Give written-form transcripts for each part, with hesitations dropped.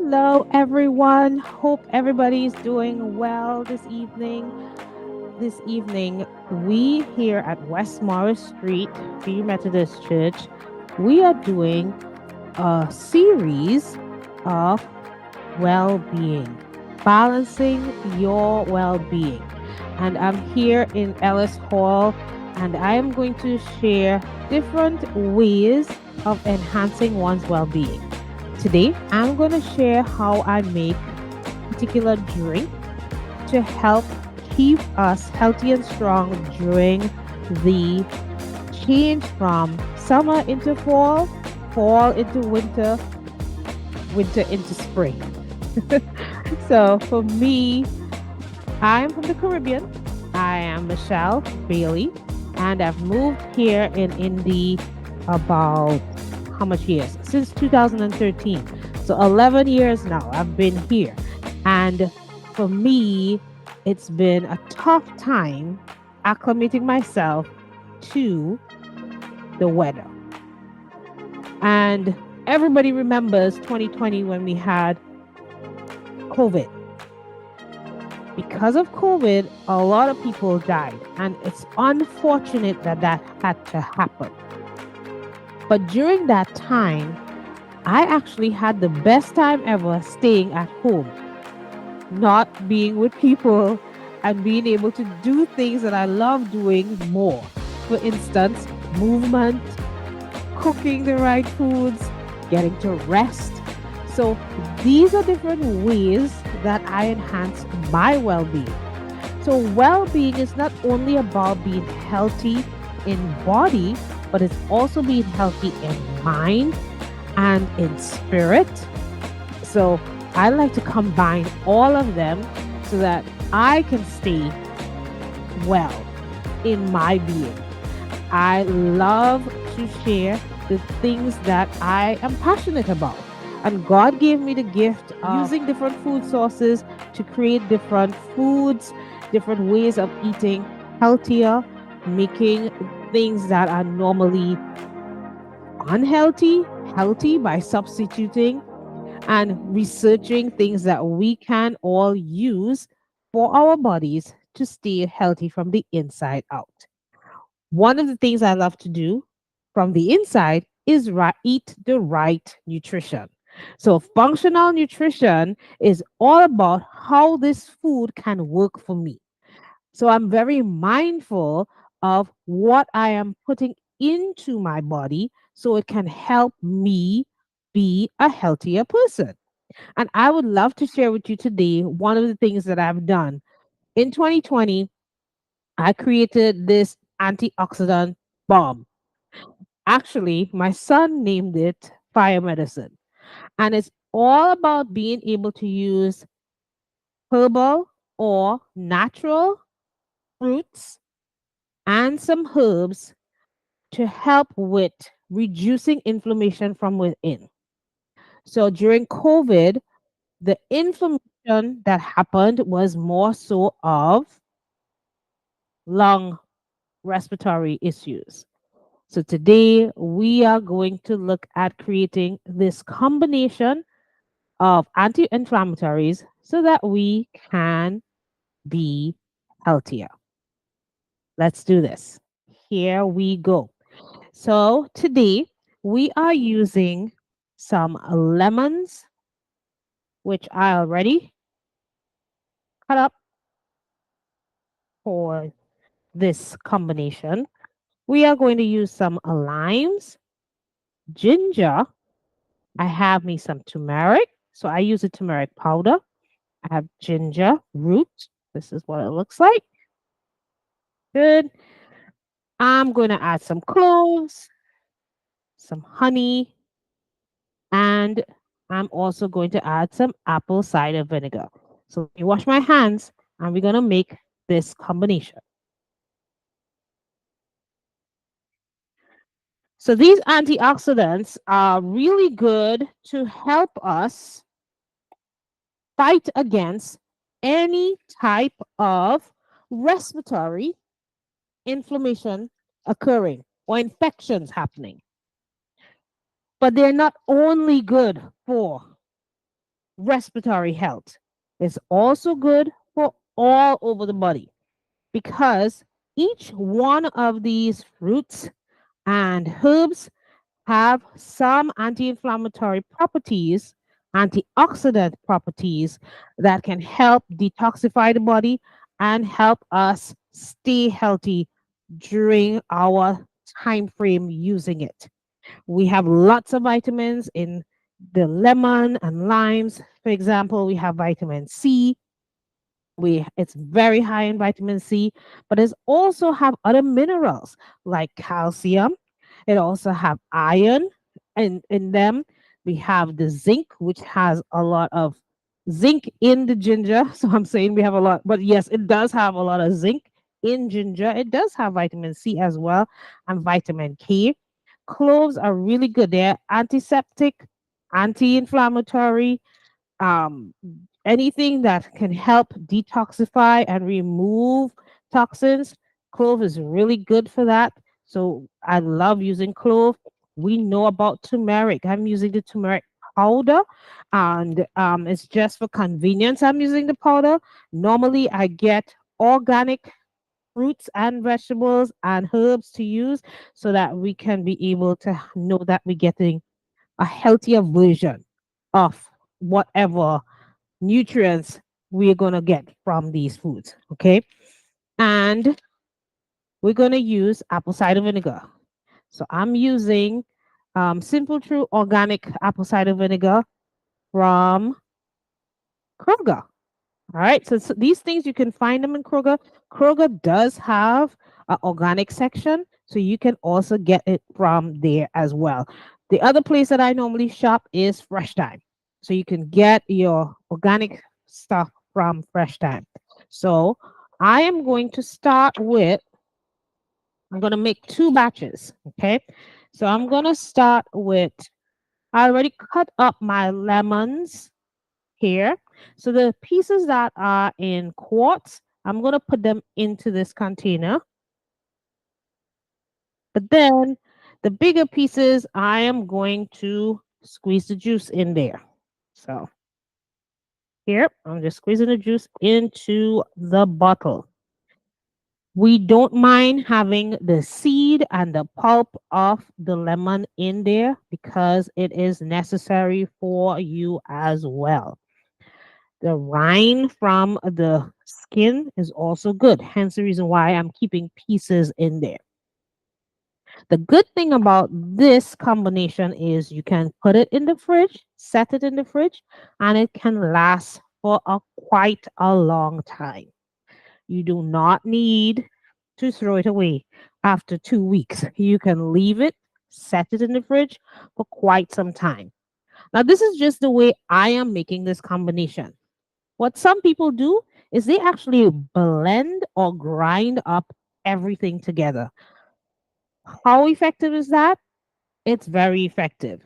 Hello, everyone. Hope everybody's doing well this evening. This evening, we here at West Morris Street, Free Methodist Church, we are doing a series of well being, balancing your well being. And I'm here in Ellis Hall, and I am going to share different ways of enhancing one's well being. Today, I'm going to share how I make particular drink to help keep us healthy and strong during the change from summer into fall, fall into winter, winter into spring. So for me, I'm from the Caribbean. I am Michelle Bailey, and I've moved here in Indy about how much years? Since 2013. So 11 years now I've been here. And for me, it's been a tough time acclimating myself to the weather. And everybody remembers 2020 when we had COVID. Because of COVID, a lot of people died, and it's unfortunate that that had to happen. But during that time, I actually had the best time ever staying at home, not being with people and being able to do things that I love doing more. For instance, movement, cooking the right foods, getting to rest. So these are different ways that I enhance my well being. So, well being is not only about being healthy in body, but it's also being healthy in mind and in spirit. So, I like to combine all of them so that I can stay well in my being. I love to share the things that I am passionate about. And God gave me the gift of using different food sources to create different foods, different ways of eating healthier, making things that are normally unhealthy, healthy by substituting and researching things that we can all use for our bodies to stay healthy from the inside out. One of the things I love to do from the inside is eat the right nutrition. So, functional nutrition is all about how this food can work for me. So, I'm very mindful of what I am putting into my body so it can help me be a healthier person. And I would love to share with you today one of the things that I've done. In 2020, I created this antioxidant bomb. Actually, my son named it fire medicine. And it's all about being able to use herbal or natural fruits and some herbs to help with reducing inflammation from within. So during COVID, the inflammation that happened was more so of lung respiratory issues. So today we are going to look at creating this combination of anti-inflammatories so that we can be healthier. Let's do this. Here we go. So today we are using some lemons, which I already cut up for this combination. We are going to use some limes, ginger. I have me some turmeric. So I use a turmeric powder. I have ginger root. This is what it looks like. Good. I'm going to add some cloves, some honey, and I'm also going to add some apple cider vinegar. So let me wash my hands and we're going to make this combination. So these antioxidants are really good to help us fight against any type of respiratory inflammation occurring or infections happening. But they're not only good for respiratory health. It's also good for all over the body because each one of these fruits and herbs have some anti inflammatory properties, antioxidant properties that can help detoxify the body and help us stay healthy during our time frame using it. We have lots of vitamins in the lemon and limes. For example, we have vitamin C, it's very high in vitamin C, but it also have other minerals like calcium. It also have iron in them. We have the zinc, which has a lot of zinc in the ginger. So I'm saying we have a lot, but yes, it does have a lot of zinc in ginger. It does have vitamin C as well and vitamin K. Cloves are really good. They're antiseptic, anti-inflammatory, um, anything that can help detoxify and remove toxins. Clove is really good for that. So I love using clove. We know about turmeric. I'm using the turmeric powder, and it's just for convenience. I'm using the powder. Normally, I get organic fruits and vegetables and herbs to use so that we can be able to know that we're getting a healthier version of whatever nutrients we're going to get from these foods. Okay. And we're going to use apple cider vinegar. So I'm using Simple True organic apple cider vinegar from Kroger. All right. So these things you can find them in Kroger. Kroger does have an organic section, so you can also get it from there as well. The other place that I normally shop is Fresh Time. So you can get your organic stuff from Fresh Time. So I am going to start with, I'm going to make two batches. Okay. So I'm going to start with, I already cut up my lemons here. So the pieces that are in quarts, I'm going to put them into this container. But then the bigger pieces, I am going to squeeze the juice in there. So here, I'm just squeezing the juice into the bottle. We don't mind having the seed and the pulp of the lemon in there because it is necessary for you as well. The rind from the skin is also good, hence the reason why I'm keeping pieces in there. The good thing about this combination is you can put it in the fridge, set it in the fridge, and it can last for quite a long time. You do not need to throw it away after 2 weeks. You can leave it, set it in the fridge for quite some time. Now, this is just the way I am making this combination. What some people do is they actually blend or grind up everything together. How effective is that? It's very effective,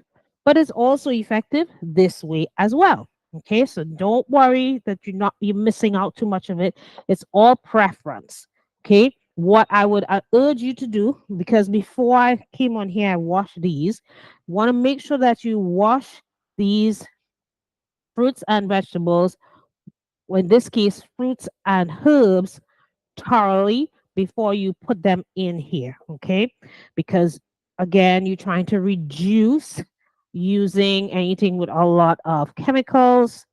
but it's also effective this way as well. Okay, so don't worry that you're missing out too much of it. It's all preference. Okay, what I would urge you to do, because before I came on here, I washed these. Want to make sure that you wash these fruits and vegetables, in this case, fruits and herbs, thoroughly before you put them in here. Okay, because again, you're trying to reduce using anything with a lot of chemicals.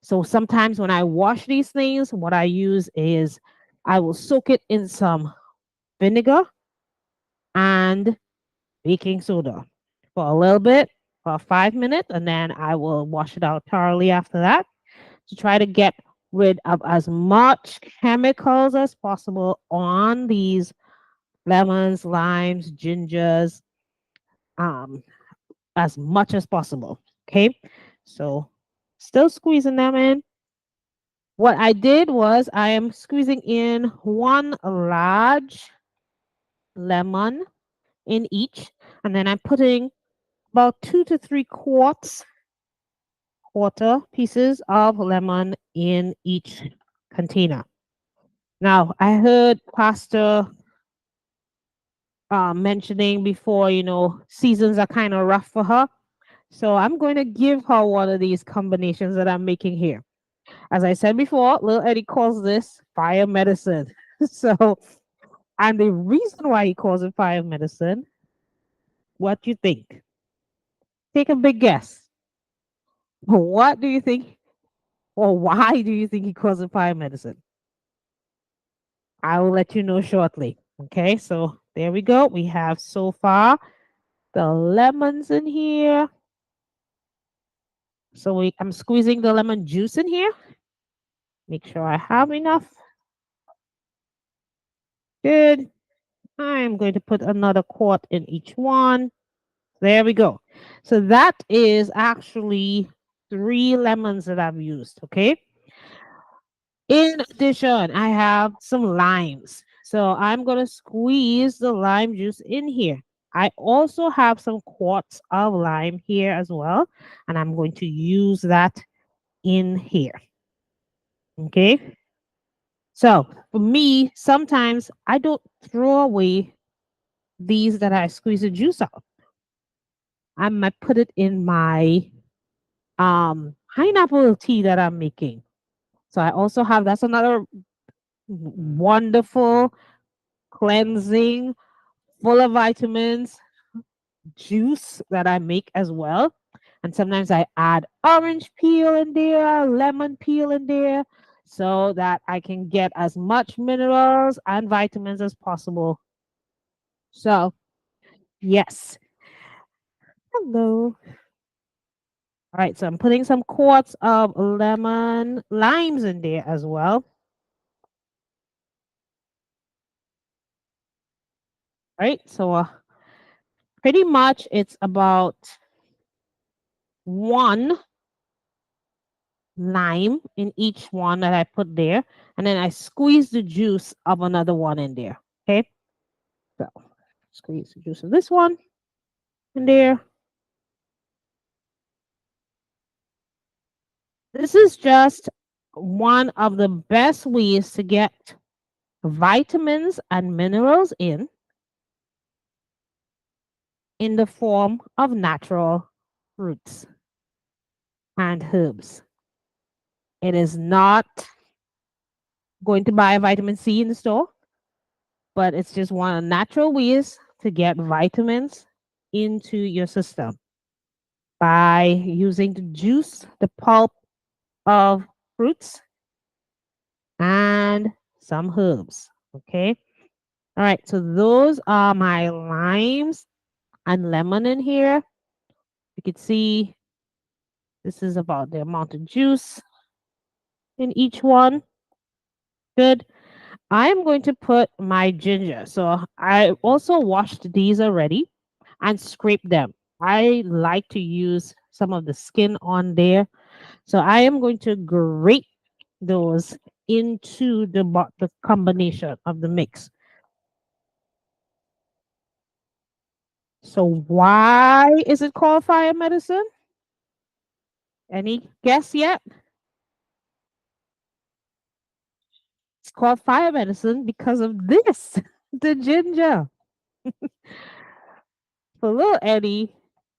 So sometimes when I wash these things, what I use is I will soak it in some vinegar and baking soda for a little bit, for 5 minutes, and then I will wash it out thoroughly after that to try to get rid of as much chemicals as possible on these lemons, limes, gingers, um, as much as possible. Okay, so still squeezing them in. What I did was I am squeezing in one large lemon in each, and then I'm putting about 2 to 3 quarter pieces of lemon in each container. Now, I heard Pastor mentioning before, seasons are kind of rough for her. So I'm going to give her one of these combinations that I'm making here. As I said before, little Eddie calls this fire medicine. So, and the reason why he calls it fire medicine, what do you think? Take a big guess. What do you think, or why do you think he calls it fire medicine? I will let you know shortly. Okay, so there we go. We have so far the lemons in here. So I'm squeezing the lemon juice in here. Make sure I have enough. Good. I'm going to put another quart in each one. There we go. So that is actually 3 lemons that I've used. Okay. In addition, I have some limes. So I'm going to squeeze the lime juice in here. I also have some quarts of lime here as well. And I'm going to use that in here. Okay. So for me, sometimes I don't throw away these that I squeeze the juice out. I might put it in my pineapple tea that I'm making. So I also have that's another wonderful cleansing, full of vitamins juice that I make as well. And sometimes I add orange peel in there, lemon peel in there, so that I can get as much minerals and vitamins as possible. So, yes. Hello. All right, so I'm putting some quarts of lemon limes in there as well. Right, so pretty much it's about 1 lime in each one that I put there, and then I squeeze the juice of another one in there. Okay, so squeeze the juice of this one in there. This is just one of the best ways to get vitamins and minerals in the form of natural fruits and herbs. It is not going to buy vitamin C in the store, but it's just one of the natural ways to get vitamins into your system by using the juice, the pulp of fruits, and some herbs. Okay. All right. So those are my limes and lemon in here. You can see this is about the amount of juice in each one. Good. I am going to put my ginger. So I also washed these already and scrape them. I like to use some of the skin on there. So I am going to grate those into the combination of the mix. So why is it called fire medicine? Any guess yet? It's called fire medicine because of this, the ginger. For little Eddie,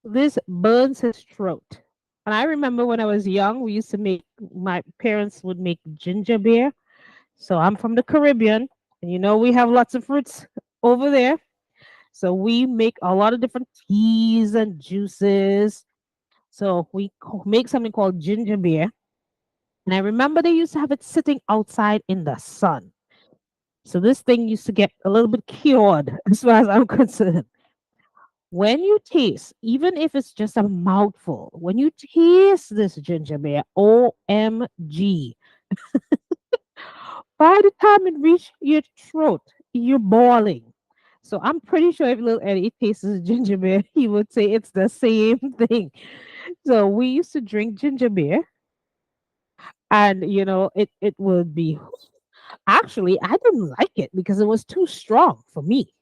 this burns his throat. And I remember when I was young, we used to make, my parents would make ginger beer. So I'm from the Caribbean, and we have lots of fruits over there. So we make a lot of different teas and juices. So we make something called ginger beer. And I remember they used to have it sitting outside in the sun. So this thing used to get a little bit cured as far as I'm concerned. When you taste, even if it's just a mouthful, when you taste this ginger beer, OMG, by the time it reaches your throat, you're boiling. So I'm pretty sure if little Eddie tastes ginger beer, he would say it's the same thing. So we used to drink ginger beer, and it would be actually I didn't like it because it was too strong for me.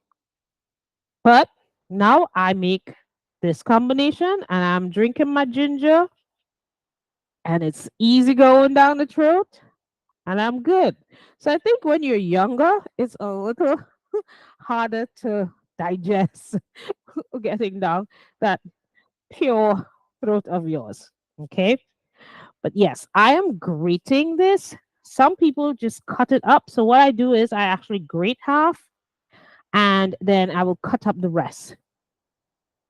But now I make this combination and I'm drinking my ginger and it's easy going down the throat and I'm good. So I think when you're younger, it's a little harder to digest getting down that pure. throat of yours. Okay. But yes, I am grating this. Some people just cut it up. So what I do is I actually grate half and then I will cut up the rest.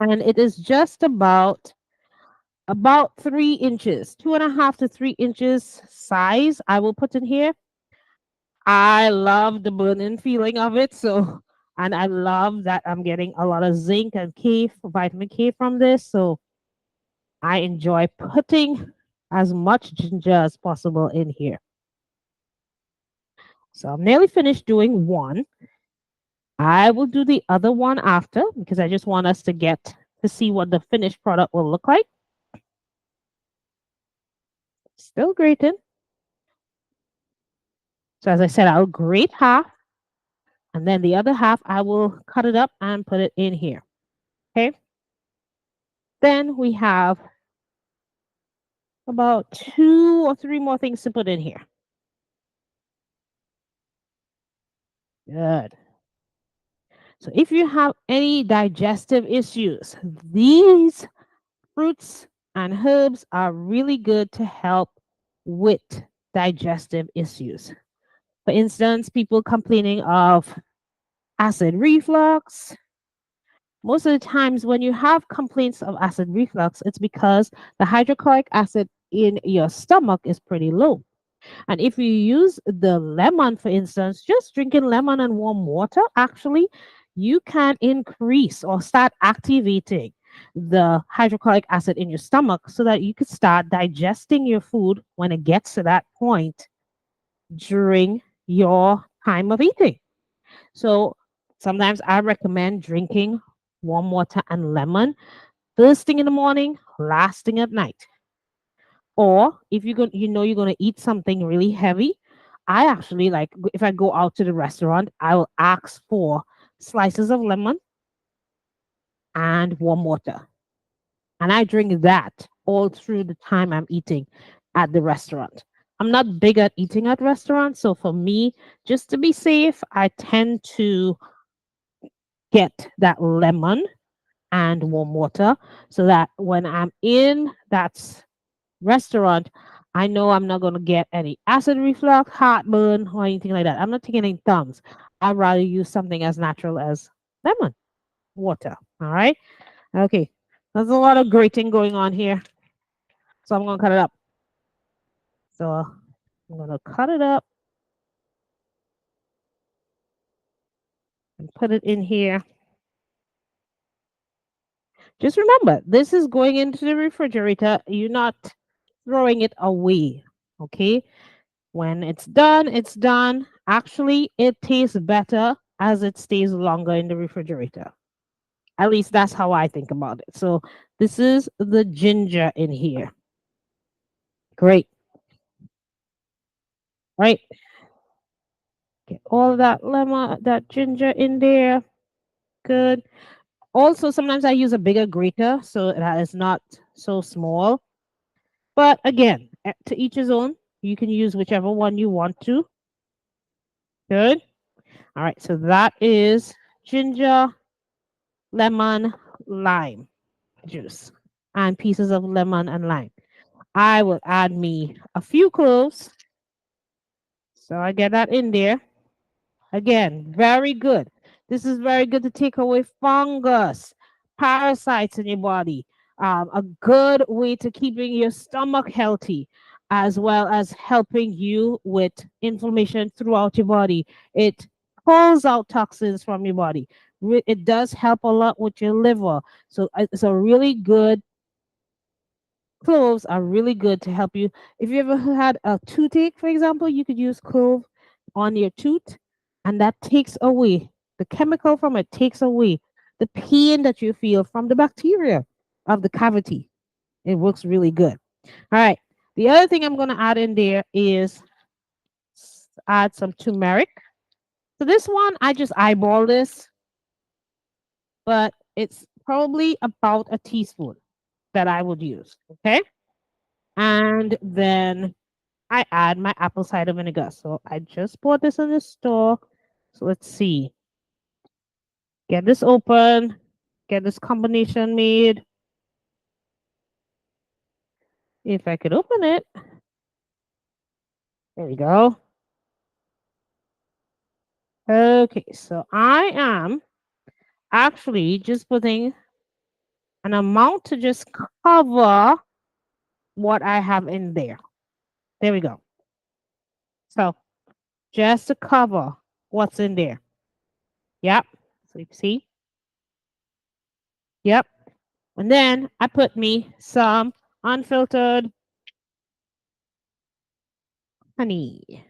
And it is just about 3 inches, 2.5 to 3 inches size. I will put in here. I love the burning feeling of it. So, and I love that I'm getting a lot of zinc and K, vitamin K from this. So I enjoy putting as much ginger as possible in here. So I'm nearly finished doing one. I will do the other one after because I just want us to get to see what the finished product will look like. Still grating. So as I said, I'll grate half and then the other half I will cut it up and put it in here. Okay. Then we have about 2 or 3 more things to put in here. Good. So if you have any digestive issues, these fruits and herbs are really good to help with digestive issues. For instance, people complaining of acid reflux. Most of the times, when you have complaints of acid reflux, it's because the hydrochloric acid in your stomach is pretty low. And if you use the lemon, for instance, just drinking lemon and warm water, actually, you can increase or start activating the hydrochloric acid in your stomach so that you could start digesting your food when it gets to that point during your time of eating. So sometimes I recommend drinking warm water and lemon first thing in the morning, last thing at night. Or if you know you're gonna eat something really heavy, I actually like if I go out to the restaurant, I will ask for slices of lemon and warm water. And I drink that all through the time I'm eating at the restaurant. I'm not big at eating at restaurants, so for me, just to be safe, I tend to get that lemon and warm water so that when I'm in that restaurant, I know I'm not going to get any acid reflux, heartburn, or anything like that. I'm not taking any thumbs. I'd rather use something as natural as lemon water. All right. Okay. There's a lot of grating going on here. So I'm going to cut it up. So I'm going to cut it up and put it in here. Just remember, this is going into the refrigerator. You're not throwing it away. Okay. When it's done, it's done. Actually, it tastes better as it stays longer in the refrigerator. At least that's how I think about it. So this is the ginger in here. Great. Right. Get all that lemon, that ginger in there. Good. Also, sometimes I use a bigger grater so that is not so small. But again, to each his own. You can use whichever one you want to. Good. All right. So that is ginger, lemon, lime juice, and pieces of lemon and lime. I will add me a few cloves. So I get that in there. Again, very good. This is very good to take away fungus, parasites in your body. A good way to keeping your stomach healthy, as well as helping you with inflammation throughout your body. It pulls out toxins from your body. It does help a lot with your liver. So it's a really good cloves are really good to help you. If you ever had a toothache, for example, you could use clove on your tooth, and that takes away the chemical from it, takes away the pain that you feel from the bacteria of the cavity. It works really good. All right. The other thing I'm going to add in there is add some turmeric. So this one, I just eyeball this, but it's probably about a teaspoon that I would use. Okay. And then I add my apple cider vinegar. So I just bought this in the store. So let's see. Get this open. Get this combination made. If I could open it. There we go. Okay, so I am actually just putting an amount to just cover what I have in there. There we go. So just to cover what's in there. Yep. So you see? Yep. And then I put me some unfiltered honey.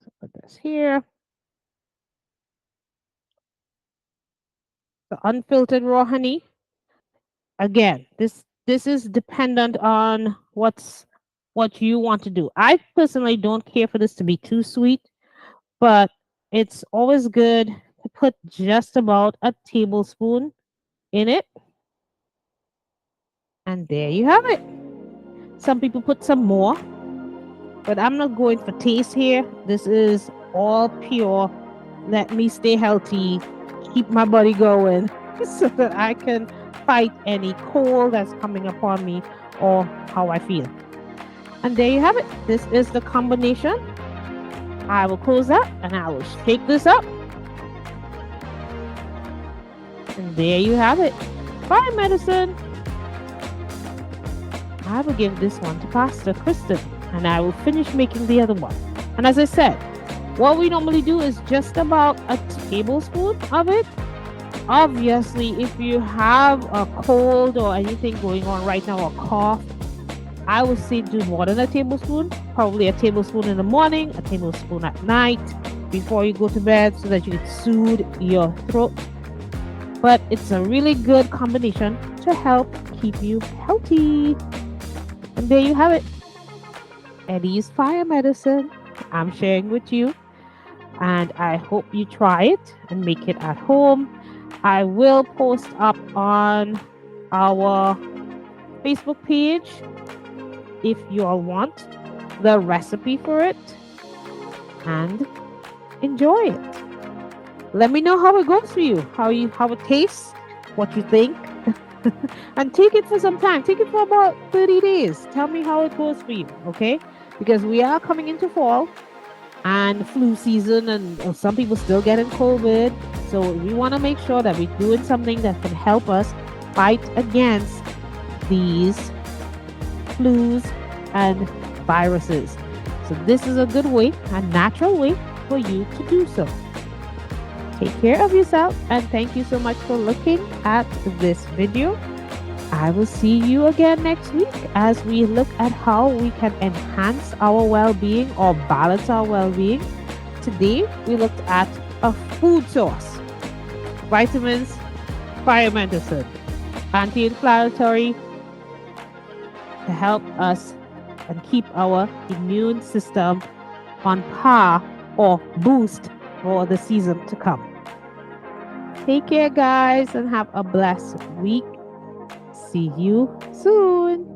So put this here. The unfiltered raw honey. Again, this is dependent on what you want to do. I personally don't care for this to be too sweet, but it's always good to put just about a tablespoon in it. And there you have it. Some people put some more, but I'm not going for taste here. This is all pure. Let me stay healthy, keep my body going so that I can fight any cold that's coming upon me or how I feel. And there you have it. This is the combination. I will close that and I will shake this up. And there you have it. Fire medicine. I will give this one to Pastor Kristen and I will finish making the other one. And as I said, what we normally do is just about a tablespoon of it. Obviously, if you have a cold or anything going on right now, or cough, I would say do more than a tablespoon. Probably a tablespoon in the morning, a tablespoon at night before you go to bed so that you can soothe your throat. But it's a really good combination to help keep you healthy. And there you have it. Eddie's fire medicine. I'm sharing with you. And I hope you try it and make it at home. I will post up on our Facebook page if you all want the recipe for it, and enjoy it. Let me know how it goes for you, how it tastes, what you think. And take it for some time. Take it for about 30 days. Tell me how it goes for you, okay? Because we are coming into fall and flu season, and some people still getting COVID. So we want to make sure that we're doing something that can help us fight against these flus and viruses. So this is a good way, a natural way for you to do so. Take care of yourself, and thank you so much for looking at this video. I will see you again next week as we look at how we can enhance our well-being or balance our well-being. Today, we looked at a food source, vitamins, fire medicine, anti-inflammatory to help us and keep our immune system on par or boost for the season to come. Take care, guys, and have a blessed week. See you soon.